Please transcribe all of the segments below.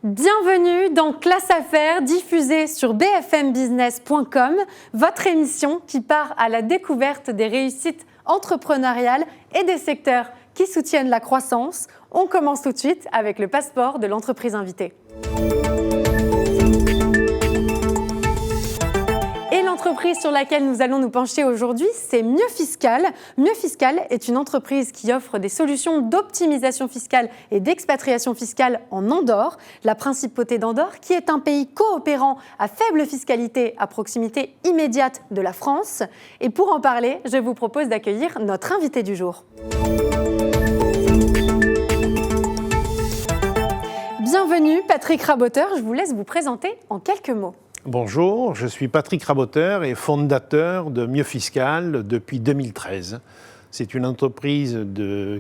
Bienvenue dans Classe Affaires, diffusée sur bfmbusiness.com, votre émission qui part à la découverte des réussites entrepreneuriales et des secteurs qui soutiennent la croissance. On commence tout de suite avec le passeport de l'entreprise invitée. L'entreprise sur laquelle nous allons nous pencher aujourd'hui, c'est Mieux Fiscal. Mieux Fiscal est une entreprise qui offre des solutions d'optimisation fiscale et d'expatriation fiscale en Andorre, la principauté d'Andorre, qui est un pays coopérant à faible fiscalité à proximité immédiate de la France. Et pour en parler, je vous propose d'accueillir notre invité du jour. Bienvenue Patrick Raboteur, je vous laisse vous présenter en quelques mots. Bonjour, je suis Patrick Raboteur et fondateur de Mieux Fiscal depuis 2013. C'est une entreprise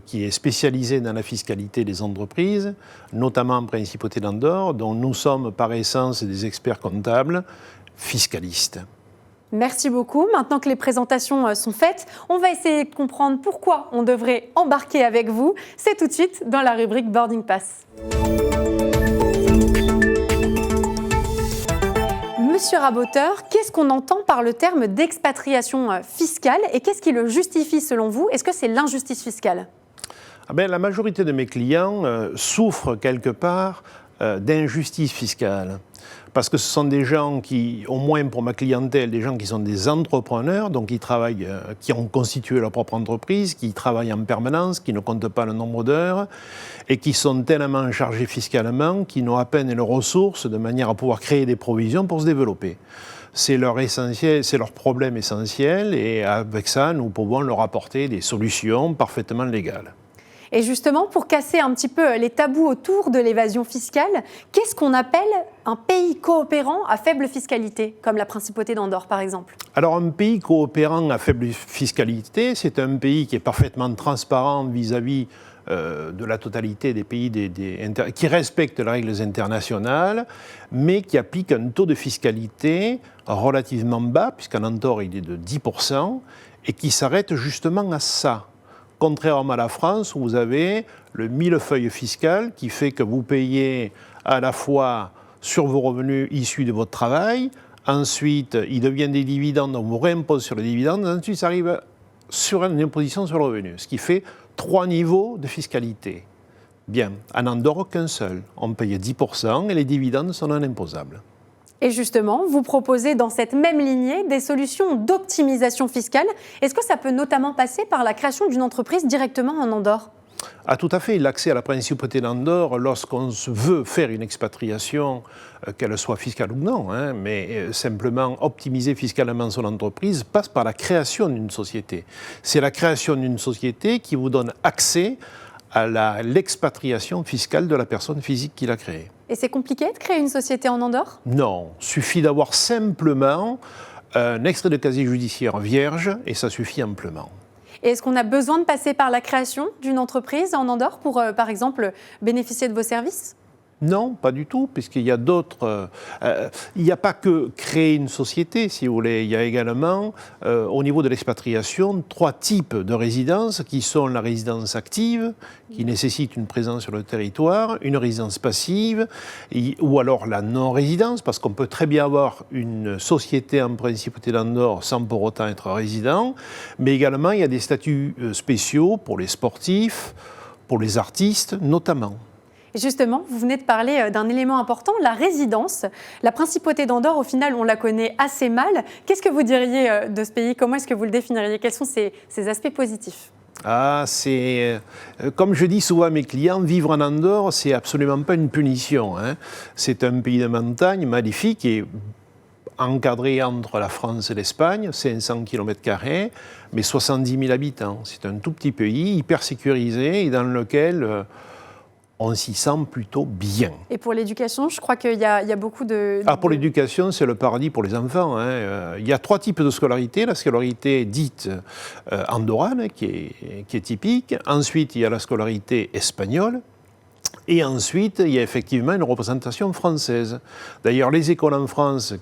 qui est spécialisée dans la fiscalité des entreprises, notamment en Principauté d'Andorre, dont nous sommes par essence des experts comptables fiscalistes. Merci beaucoup. Maintenant que les présentations sont faites, on va essayer de comprendre pourquoi on devrait embarquer avec vous. C'est tout de suite dans la rubrique Boarding Pass. Monsieur Raboteur, qu'est-ce qu'on entend par le terme d'expatriation fiscale et qu'est-ce qui le justifie selon vous? Est-ce que c'est l'injustice fiscale? La majorité de mes clients souffrent quelque part d'injustice fiscale. Parce que ce sont des gens qui, au moins pour ma clientèle, des gens qui sont des entrepreneurs, donc qui travaillent, qui ont constitué leur propre entreprise, qui travaillent en permanence, qui ne comptent pas le nombre d'heures, et qui sont tellement chargés fiscalement qu'ils n'ont à peine les ressources de manière à pouvoir créer des provisions pour se développer. C'est leur essentiel, c'est leur problème essentiel, et avec ça, nous pouvons leur apporter des solutions parfaitement légales. Et justement, pour casser un petit peu les tabous autour de l'évasion fiscale, qu'est-ce qu'on appelle un pays coopérant à faible fiscalité, comme la Principauté d'Andorre par exemple? Alors un pays coopérant à faible fiscalité, c'est un pays qui est parfaitement transparent vis-à-vis de la totalité des pays qui respectent les règles internationales, mais qui applique un taux de fiscalité relativement bas, puisqu'en Andorre il est de 10%, et qui s'arrête justement à ça. Contrairement à la France, où vous avez le millefeuille fiscal qui fait que vous payez à la fois sur vos revenus issus de votre travail, ensuite ils deviennent des dividendes, on vous réimpose sur les dividendes, ensuite ça arrive sur une imposition sur le revenu, ce qui fait 3 niveaux de fiscalité. Bien, en Andorre qu'un seul, on paye 10% et les dividendes sont non imposables. Et justement, vous proposez dans cette même lignée des solutions d'optimisation fiscale. Est-ce que ça peut notamment passer par la création d'une entreprise directement en Andorre? Ah, tout à fait. L'accès à la Principauté d'Andorre, lorsqu'on veut faire une expatriation, qu'elle soit fiscale ou non, mais simplement optimiser fiscalement son entreprise, passe par la création d'une société. C'est la création d'une société qui vous donne accès à l'expatriation fiscale de la personne physique qui l'a créée. Et c'est compliqué de créer une société en Andorre? Non, suffit d'avoir simplement un extrait de casier judiciaire vierge et ça suffit amplement. Et est-ce qu'on a besoin de passer par la création d'une entreprise en Andorre pour, par exemple, bénéficier de vos services? Non, pas du tout, puisqu'il y a d'autres... il n'y a pas que créer une société, si vous voulez. Il y a également, au niveau de l'expatriation, 3 types de résidences qui sont la résidence active, qui nécessite une présence sur le territoire, une résidence passive, ou alors la non-résidence, parce qu'on peut très bien avoir une société en Principauté d'Andorre sans pour autant être résident, mais également il y a des statuts spéciaux pour les sportifs, pour les artistes notamment. Justement, vous venez de parler d'un élément important, la résidence. La Principauté d'Andorre, au final, on la connaît assez mal. Qu'est-ce que vous diriez de ce pays? Comment est-ce que vous le définiriez? Quels sont ses aspects positifs? C'est, comme je dis souvent à mes clients, vivre en Andorre, c'est absolument pas une punition. C'est un pays de montagne magnifique et encadré entre la France et l'Espagne, 500 km², mais 70 000 habitants. C'est un tout petit pays, hyper sécurisé et dans lequel... on s'y sent plutôt bien. Et pour l'éducation, je crois qu'il y a beaucoup de... Pour l'éducation, c'est le paradis pour les enfants. Il y a 3 types de scolarité. La scolarité dite andorrane, qui est typique. Ensuite, il y a la scolarité espagnole. Et ensuite, il y a effectivement une représentation française. D'ailleurs, les écoles en France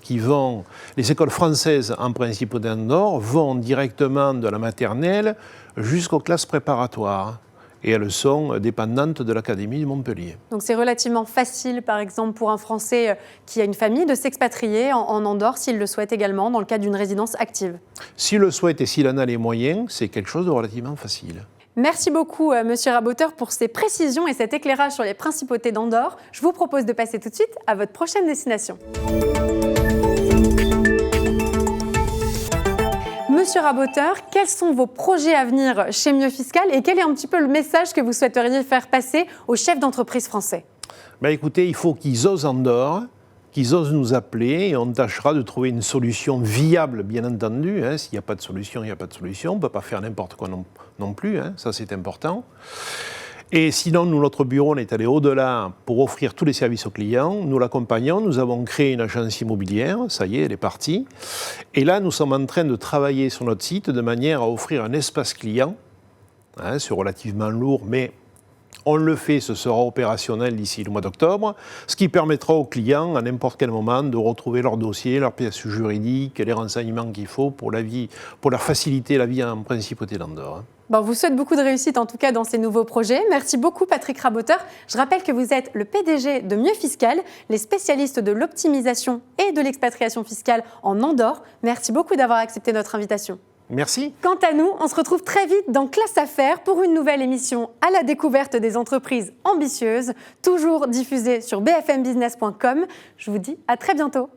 les écoles françaises en Principauté d'Andorre vont directement de la maternelle jusqu'aux classes préparatoires. Et elles sont dépendantes de l'Académie de Montpellier. Donc c'est relativement facile, par exemple, pour un Français qui a une famille de s'expatrier en Andorre, s'il le souhaite également, dans le cadre d'une résidence active. S'il le souhaite et s'il en a les moyens, c'est quelque chose de relativement facile. Merci beaucoup, Monsieur Raboteur, pour ces précisions et cet éclairage sur les principautés d'Andorre. Je vous propose de passer tout de suite à votre prochaine destination. Monsieur Raboteur, quels sont vos projets à venir chez Mieux Fiscal et quel est un petit peu le message que vous souhaiteriez faire passer aux chefs d'entreprise français? Écoutez, il faut qu'ils osent Andorre, qu'ils osent nous appeler et on tâchera de trouver une solution viable, bien entendu. S'il n'y a pas de solution, il n'y a pas de solution. On ne peut pas faire n'importe quoi non plus, ça c'est important. Et sinon, nous, notre bureau, on est allé au-delà pour offrir tous les services aux clients. Nous l'accompagnons, nous avons créé une agence immobilière, ça y est, elle est partie. Et là, nous sommes en train de travailler sur notre site de manière à offrir un espace client. C'est relativement lourd, mais on le fait, ce sera opérationnel d'ici le mois d'octobre, ce qui permettra aux clients, à n'importe quel moment, de retrouver leur dossier, leur pièce juridique, les renseignements qu'il faut pour leur faciliter la vie en Principauté d'Andorre. On vous souhaite beaucoup de réussite, en tout cas, dans ces nouveaux projets. Merci beaucoup, Patrick Raboteur. Je rappelle que vous êtes le PDG de Mieux Fiscal, les spécialistes de l'optimisation et de l'expatriation fiscale en Andorre. Merci beaucoup d'avoir accepté notre invitation. Merci. Quant à nous, on se retrouve très vite dans Classe Affaires pour une nouvelle émission à la découverte des entreprises ambitieuses, toujours diffusée sur bfmbusiness.com. Je vous dis à très bientôt.